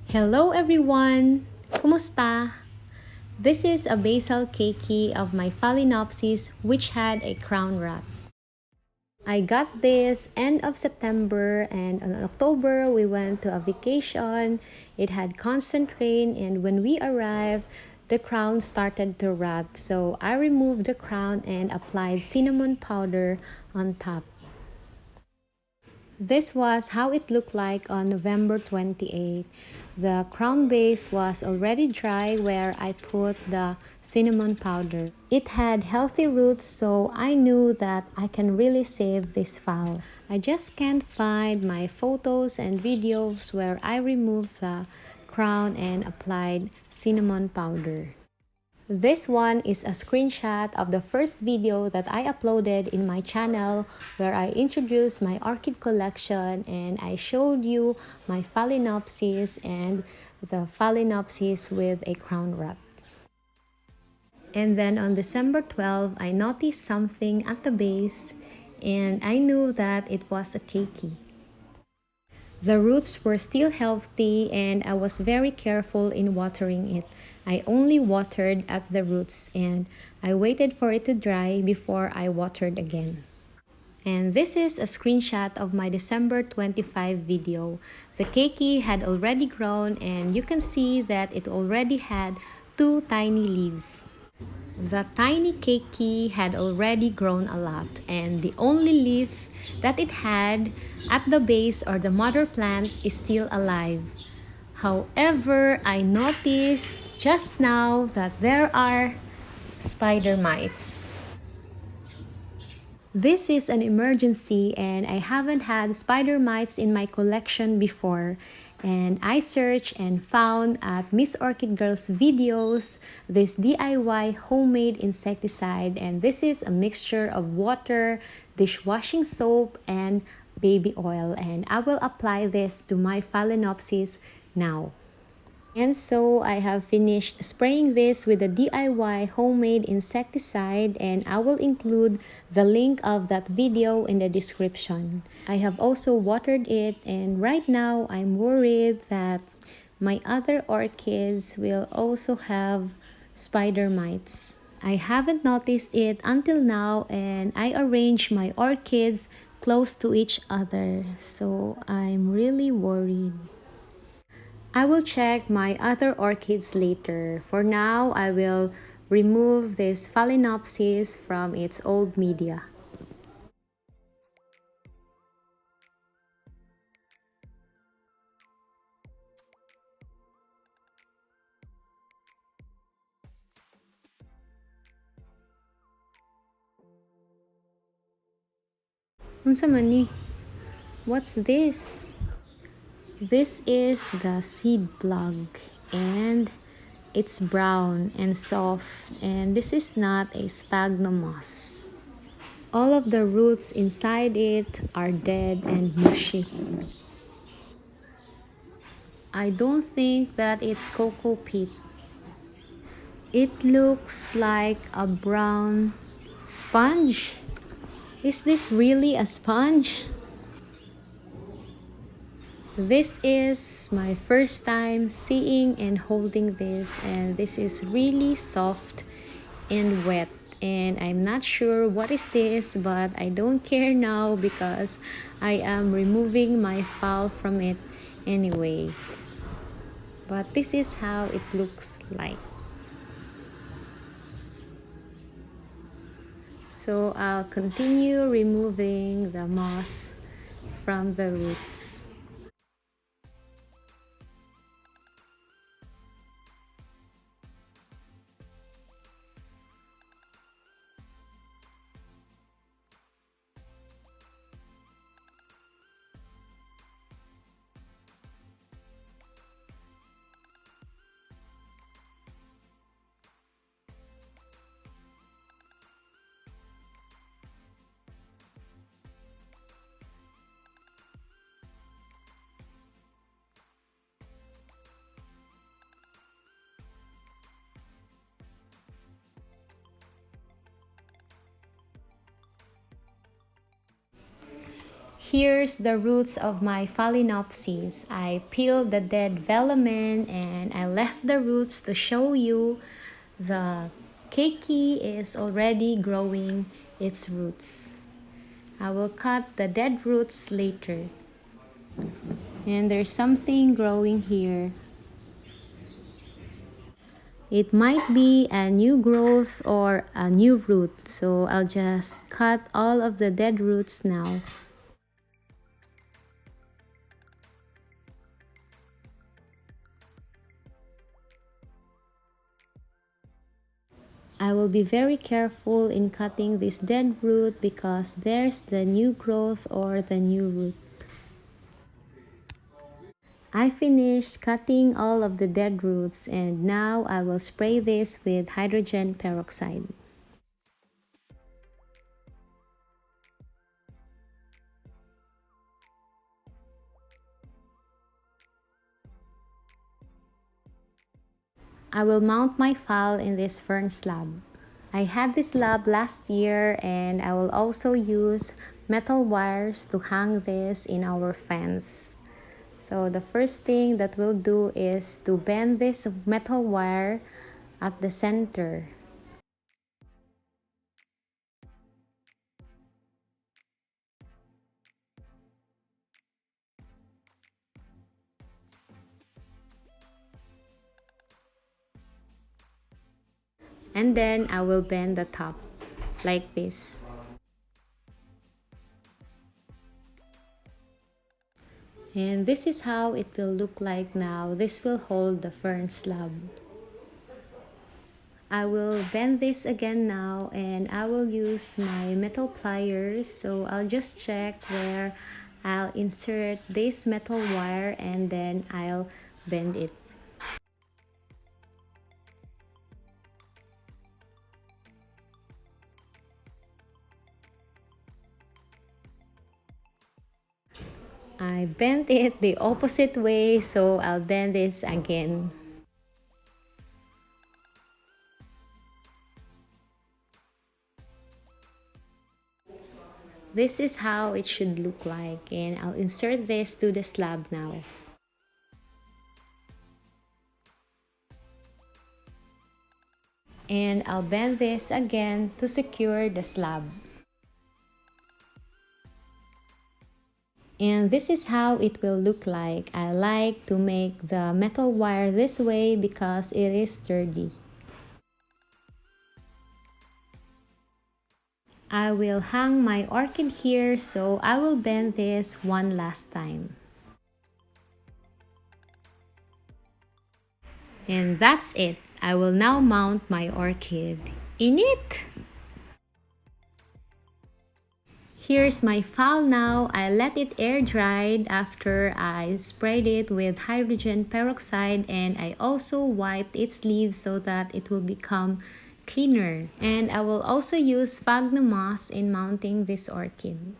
Hello everyone! Kumusta? This is a basal keiki of my Phalaenopsis which had a crown rot. I got this end of September and on October we went to a vacation. It had constant rain and when we arrived, the crown started to rot. So I removed the crown and applied cinnamon powder on top. This was how it looked like on November 28. The crown base was already dry where I put the cinnamon powder. It had healthy roots, so I knew that I can really save this phal. I just can't find my photos and videos where I removed the crown and applied cinnamon powder. This one is a screenshot of the first video that I uploaded in my channel where I introduced my orchid collection and I showed you my Phalaenopsis and the Phalaenopsis with a crown rot. And then on December 12, I noticed something at the base and I knew that it was a keiki. The roots were still healthy and I was very careful in watering it. I only watered at the roots and I waited for it to dry before I watered again. And this is a screenshot of my December 25 video. The keiki had already grown and you can see that it already had 2 tiny leaves. The tiny keiki had already grown a lot and the only leaf that it had at the base or the mother plant is still alive. However, I noticed just now that there are spider mites. This is an emergency and I haven't had spider mites in my collection before. And I searched and found at MissOrchidGirl's videos this DIY homemade insecticide, and this is a mixture of water, dishwashing soap, and baby oil, and I will apply this to my Phalaenopsis now. And so I have finished spraying this with the DIY homemade insecticide and I will include the link of that video in the description. I have also watered it and right now I'm worried that my other orchids will also have spider mites. I haven't noticed it until now and I arranged my orchids close to each other, so I'm really worried. I will check my other orchids later. For now, I will remove this Phalaenopsis from its old media. Unsa man ni? What's this? This is the seed plug and it's brown and soft and this is not a sphagnum moss. All of the roots inside it are dead and mushy. I don't think that it's cocoa peat. It looks like a brown sponge. Is this really a sponge? This is my first time seeing and holding this, and this is really soft and wet and I'm not sure what is this, but I don't care now because I am removing my phal from it anyway. But this is how it looks like. So I'll continue removing the moss from the roots. Here's the roots of my Phalaenopsis. I peeled the dead velamen and I left the roots to show you. The keiki is already growing its roots. I will cut the dead roots later. And there's something growing here. It might be a new growth or a new root, so I'll just cut all of the dead roots now. I will be very careful in cutting this dead root because there's the new growth or the new root. I finished cutting all of the dead roots and now I will spray this with hydrogen peroxide. I will mount my phal in this fern slab. I had this slab last year and I will also use metal wires to hang this in our fence. So the first thing that we'll do is to bend this metal wire at the center. And then I will bend the top like this. And this is how it will look like now. This will hold the fern slab. I will bend this again now and I will use my metal pliers. So I'll just check where I'll insert this metal wire and then I'll bend it. I bent it the opposite way, so I'll bend this again. This is how it should look like, and I'll insert this to the slab now. And I'll bend this again to secure the slab. And this is how it will look like. I like to make the metal wire this way because it is sturdy. I will hang my orchid here, so I will bend this one last time. And that's it. I will now mount my orchid in it. Here's my phal now. I let it air dried after I sprayed it with hydrogen peroxide and I also wiped its leaves so that it will become cleaner. And I will also use sphagnum moss in mounting this orchid.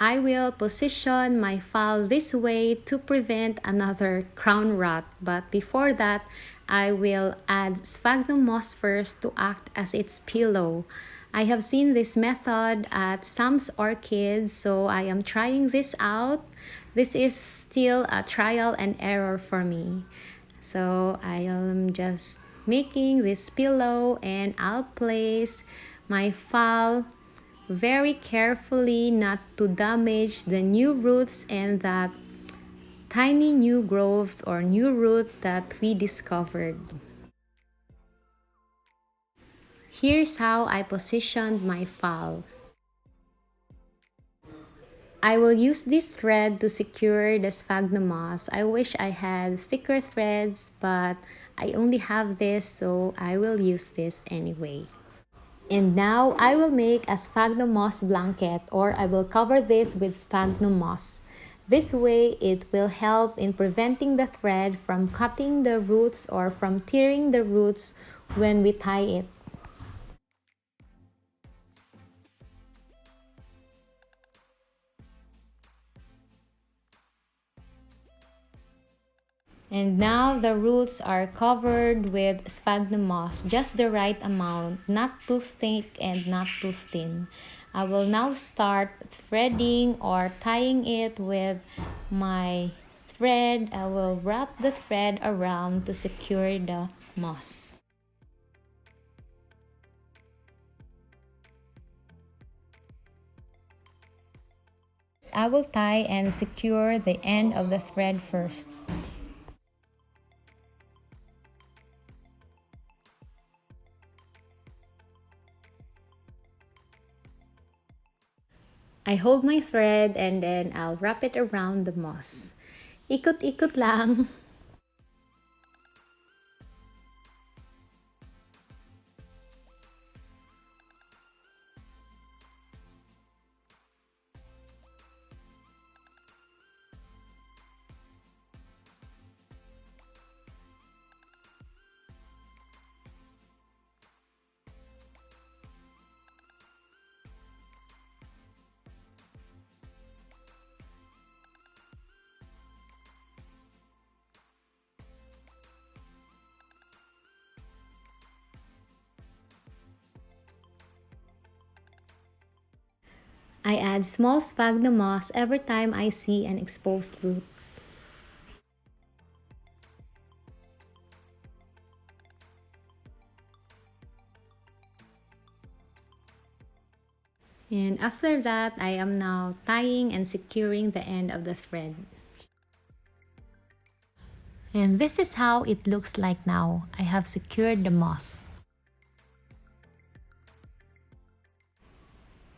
I will position my phal this way to prevent another crown rot, but before that, I will add sphagnum moss first to act as its pillow. I have seen this method at some orchids, so I am trying this out. This is still a trial and error for me. So I am just making this pillow and I'll place my phal very carefully not to damage the new roots and that tiny new growth or new root that we discovered. Here's how I positioned my phal. I will use this thread to secure the sphagnum moss. I wish I had thicker threads, but I only have this, so I will use this anyway. And now I will make a sphagnum moss blanket, or I will cover this with sphagnum moss. This way it will help in preventing the thread from cutting the roots or from tearing the roots when we tie it. And now the roots are covered with sphagnum moss, just the right amount, not too thick and not too thin. I will now start threading or tying it with my thread. I will wrap the thread around to secure the moss. I will tie and secure the end of the thread first. I hold my thread and then I'll wrap it around the moss. Ikot-ikot lang. I add small sphagnum moss every time I see an exposed root. And after that, I am now tying and securing the end of the thread. And this is how it looks like now. I have secured the moss.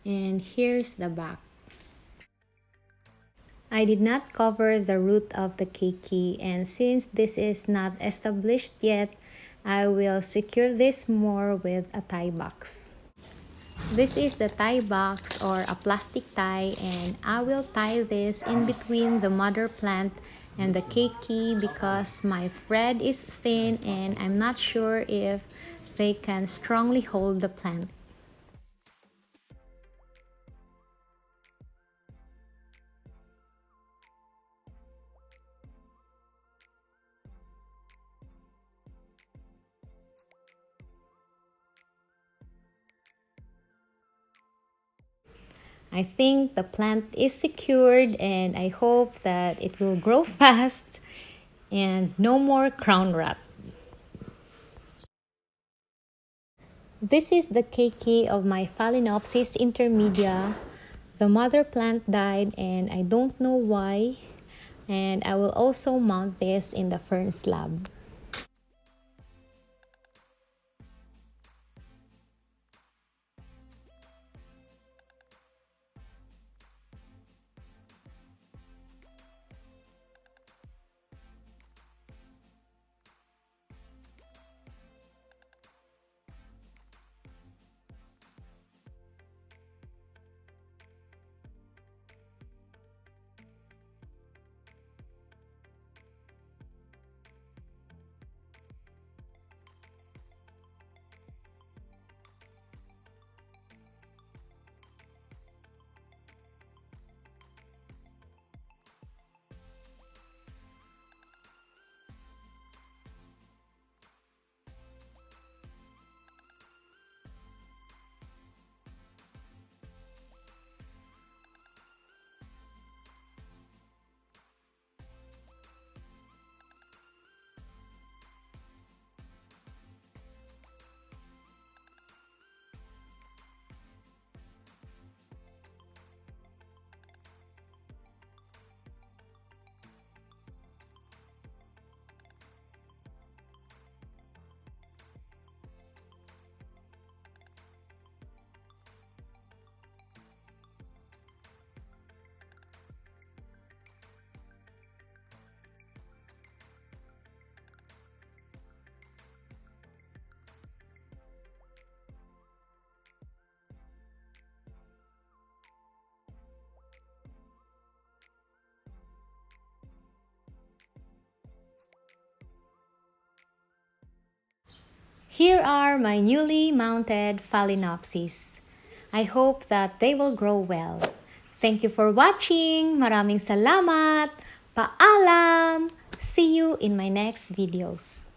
And here's the back. I did not cover the root of the keiki, and since this is not established yet, I will secure this more with a tie box. This is the tie box or a plastic tie, and I will tie this in between the mother plant and the keiki because my thread is thin and I'm not sure if they can strongly hold the plant. I think the plant is secured and I hope that it will grow fast and no more crown rot. This is the keiki of my Phalaenopsis intermedia. The mother plant died and I don't know why. And I will also mount this in the fern slab. Here are my newly mounted Phalaenopsis. I hope that they will grow well. Thank you for watching. Maraming salamat. Paalam. See you in my next videos.